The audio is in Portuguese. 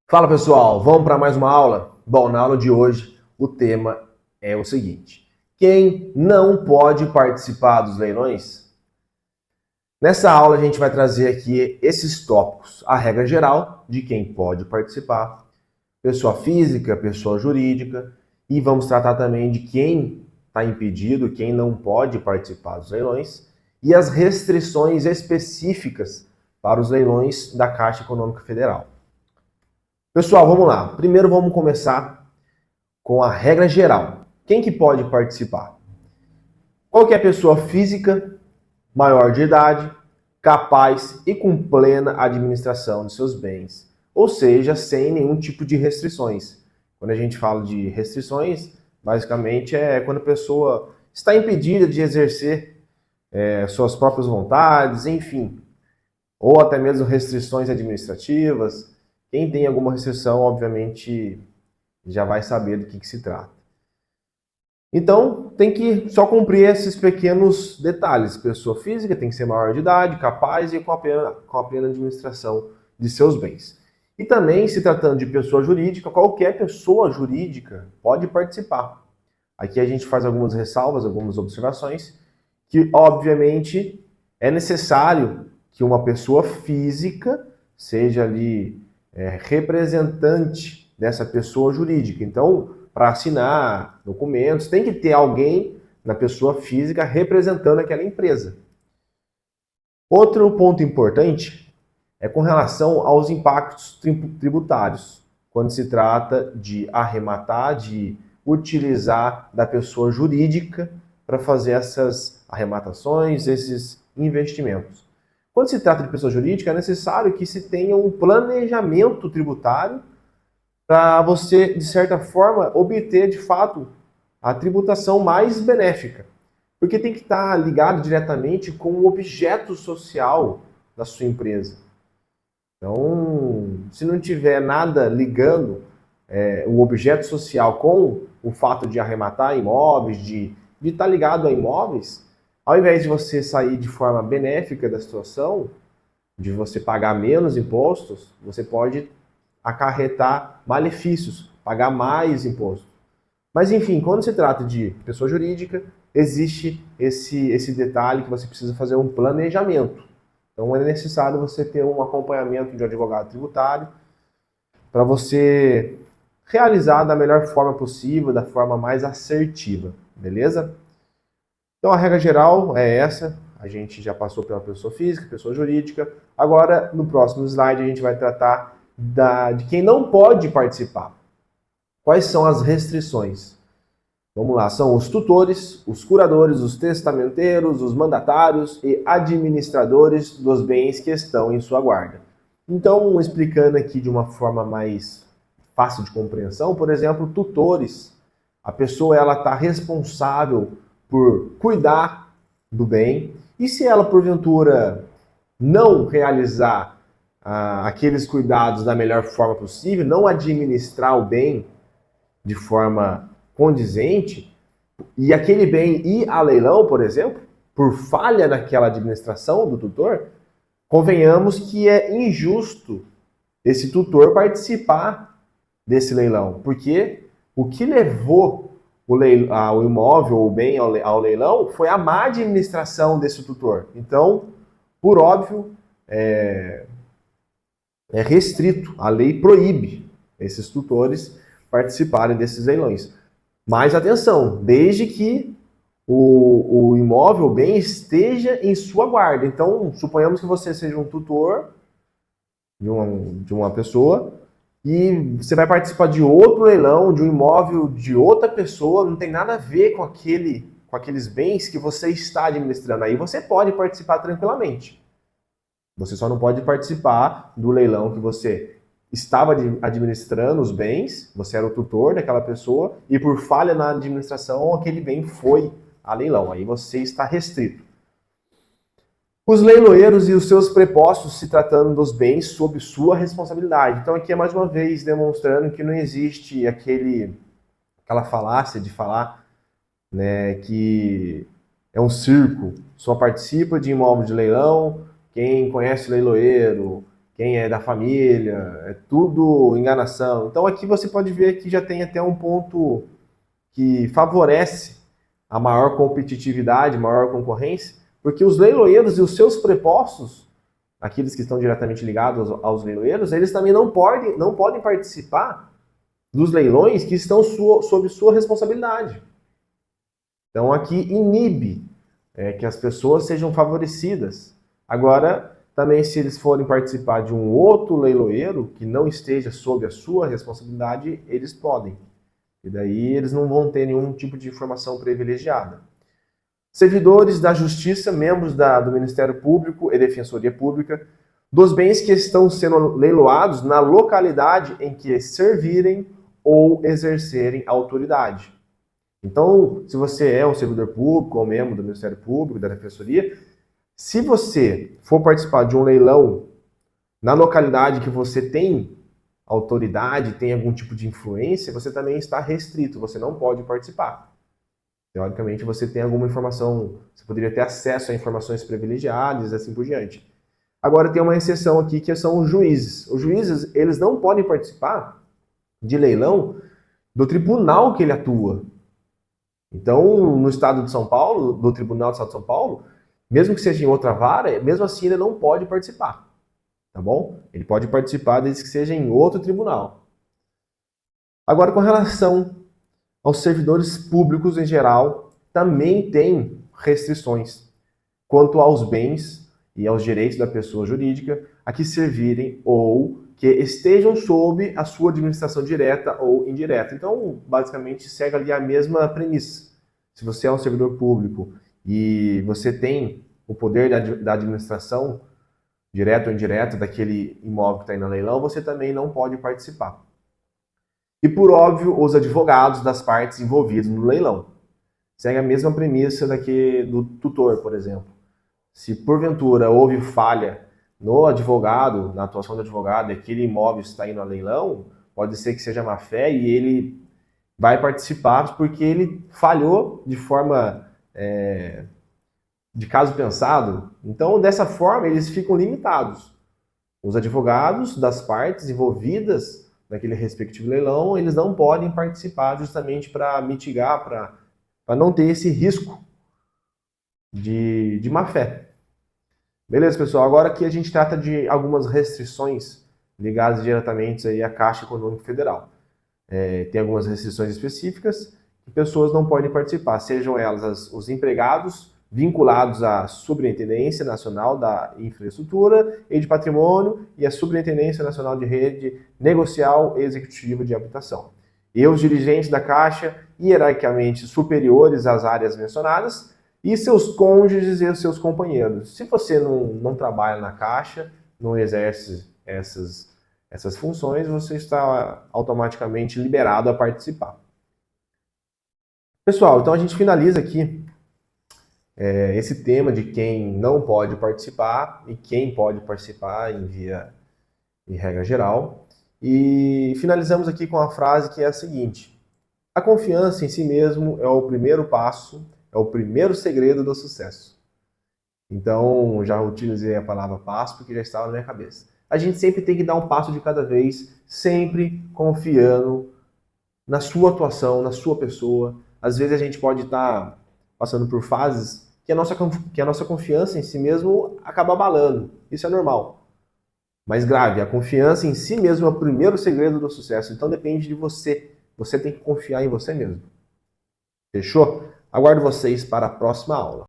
Fala pessoal, vamos para mais uma aula? Bom, na aula de hoje o tema é o seguinte: quem não pode participar dos leilões? Nessa aula a gente vai trazer aqui esses tópicos: a regra geral de quem pode participar, pessoa física, pessoa jurídica, e vamos tratar também de quem está impedido, quem não pode participar dos leilões e as restrições específicas para os leilões da Caixa Econômica Federal. Pessoal, vamos lá. Primeiro vamos começar com a regra geral. Quem que pode participar? Qualquer pessoa física, maior de idade, capaz e com plena administração de seus bens, ou seja, sem nenhum tipo de restrições. Quando a gente fala de restrições, basicamente é quando a pessoa está impedida de exercer suas próprias vontades, enfim, ou até mesmo restrições administrativas. Quem tem alguma restrição, obviamente, já vai saber do que se trata. Então, tem que só cumprir esses pequenos detalhes. Pessoa física tem que ser maior de idade, capaz e com a plena administração de seus bens. E também, se tratando de pessoa jurídica, qualquer pessoa jurídica pode participar. Aqui a gente faz algumas ressalvas, algumas observações, que obviamente é necessário que uma pessoa física seja ali representante dessa pessoa jurídica. Então, para assinar documentos, tem que ter alguém na pessoa física representando aquela empresa. Outro ponto importante é com relação aos impactos tributários, quando se trata de arrematar, de utilizar da pessoa jurídica para fazer essas arrematações, esses investimentos. Quando se trata de pessoa jurídica, é necessário que se tenha um planejamento tributário para você, de certa forma, obter, de fato, a tributação mais benéfica. Porque tem que estar ligado diretamente com o objeto social da sua empresa. Então, se não tiver nada ligando o objeto social com o fato de arrematar imóveis, de estar ligado a imóveis, ao invés de você sair de forma benéfica da situação, de você pagar menos impostos, você pode acarretar malefícios, pagar mais imposto. Mas enfim, quando se trata de pessoa jurídica, existe esse detalhe que você precisa fazer um planejamento. Então é necessário você ter um acompanhamento de um advogado tributário para você realizar da melhor forma possível, da forma mais assertiva, beleza? Então a regra geral é essa, a gente já passou pela pessoa física, pessoa jurídica. Agora, no próximo slide, a gente vai tratar de quem não pode participar. Quais são as restrições? Vamos lá, são os tutores, os curadores, os testamenteiros, os mandatários e administradores dos bens que estão em sua guarda. Então, explicando aqui de uma forma mais fácil de compreensão, por exemplo, tutores. A pessoa está responsável por cuidar do bem, e se ela, porventura, não realizar aqueles cuidados da melhor forma possível, não administrar o bem de forma condizente, e aquele bem ir a leilão, por exemplo, por falha naquela administração do tutor, convenhamos que é injusto esse tutor participar desse leilão, porque o que levou o imóvel ou o bem ao leilão foi a má administração desse tutor. Então, por óbvio, é restrito, a lei proíbe esses tutores participarem desses leilões. Mas atenção, desde que o imóvel, o bem, esteja em sua guarda. Então, suponhamos que você seja um tutor de uma pessoa e você vai participar de outro leilão, de um imóvel de outra pessoa, não tem nada a ver com aqueles bens que você está administrando. Aí você pode participar tranquilamente. Você só não pode participar do leilão que você estava administrando os bens, você era o tutor daquela pessoa, e por falha na administração, aquele bem foi a leilão. Aí você está restrito. Os leiloeiros e os seus prepostos se tratando dos bens sob sua responsabilidade. Então aqui é mais uma vez demonstrando que não existe aquela falácia de falar, né, que é um circo, só participa de imóvel de leilão quem conhece leiloeiro, quem é da família, é tudo enganação. Então aqui você pode ver que já tem até um ponto que favorece a maior competitividade, maior concorrência, porque os leiloeiros e os seus prepostos, aqueles que estão diretamente ligados aos leiloeiros, eles também não podem participar dos leilões que estão sob sua responsabilidade. Então aqui inibe que as pessoas sejam favorecidas. Agora, também se eles forem participar de um outro leiloeiro que não esteja sob a sua responsabilidade, eles podem. E daí eles não vão ter nenhum tipo de informação privilegiada. Servidores da Justiça, membros do Ministério Público e Defensoria Pública, dos bens que estão sendo leiloados na localidade em que servirem ou exercerem autoridade. Então, se você é um servidor público ou membro do Ministério Público, da Defensoria, se você for participar de um leilão na localidade que você tem autoridade, tem algum tipo de influência, você também está restrito, você não pode participar. Teoricamente, você tem alguma informação, você poderia ter acesso a informações privilegiadas e assim por diante. Agora tem uma exceção aqui que são os juízes. Os juízes, eles não podem participar de leilão do tribunal que ele atua. Então, no estado de São Paulo, do Tribunal do Estado de São Paulo, mesmo que seja em outra vara, mesmo assim ele não pode participar. Tá bom? Ele pode participar desde que seja em outro tribunal. Agora, com relação aos servidores públicos em geral, também tem restrições quanto aos bens e aos direitos da pessoa jurídica a que servirem ou que estejam sob a sua administração direta ou indireta. Então, basicamente, segue ali a mesma premissa. Se você é um servidor público e você tem o poder da administração, direto ou indireto, daquele imóvel que está aí no leilão, você também não pode participar. E, por óbvio, os advogados das partes envolvidas no leilão. Segue a mesma premissa do tutor, por exemplo. Se, porventura, houve falha no advogado, na atuação do advogado, e aquele imóvel está aí no leilão, pode ser que seja má fé e ele vai participar porque ele falhou de forma de caso pensado. Então, dessa forma, eles ficam limitados. Os advogados das partes envolvidas naquele respectivo leilão, eles não podem participar justamente para mitigar, para não ter esse risco de má fé. Beleza, pessoal? Agora aqui a gente trata de algumas restrições ligadas diretamente aí à Caixa Econômica Federal. Tem algumas restrições específicas que pessoas não podem participar, sejam elas os empregados vinculados à Superintendência Nacional da Infraestrutura e de Patrimônio e à Superintendência Nacional de Rede Negocial e Executiva de Habitação. E os dirigentes da Caixa, hierarquicamente superiores às áreas mencionadas, e seus cônjuges e os seus companheiros. Se você não trabalha na Caixa, não exerce essas funções, você está automaticamente liberado a participar. Pessoal, então a gente finaliza aqui esse tema de quem não pode participar e quem pode participar em regra geral. E finalizamos aqui com a frase que é a seguinte: a confiança em si mesmo é o primeiro passo, é o primeiro segredo do sucesso. Então, já utilizei a palavra passo porque já estava na minha cabeça. A gente sempre tem que dar um passo de cada vez, sempre confiando na sua atuação, na sua pessoa. Às vezes a gente pode estar passando por fases que a nossa confiança em si mesmo acaba abalando. Isso é normal. Mas grave, a confiança em si mesmo é o primeiro segredo do sucesso. Então depende de você. Você tem que confiar em você mesmo. Fechou? Aguardo vocês para a próxima aula.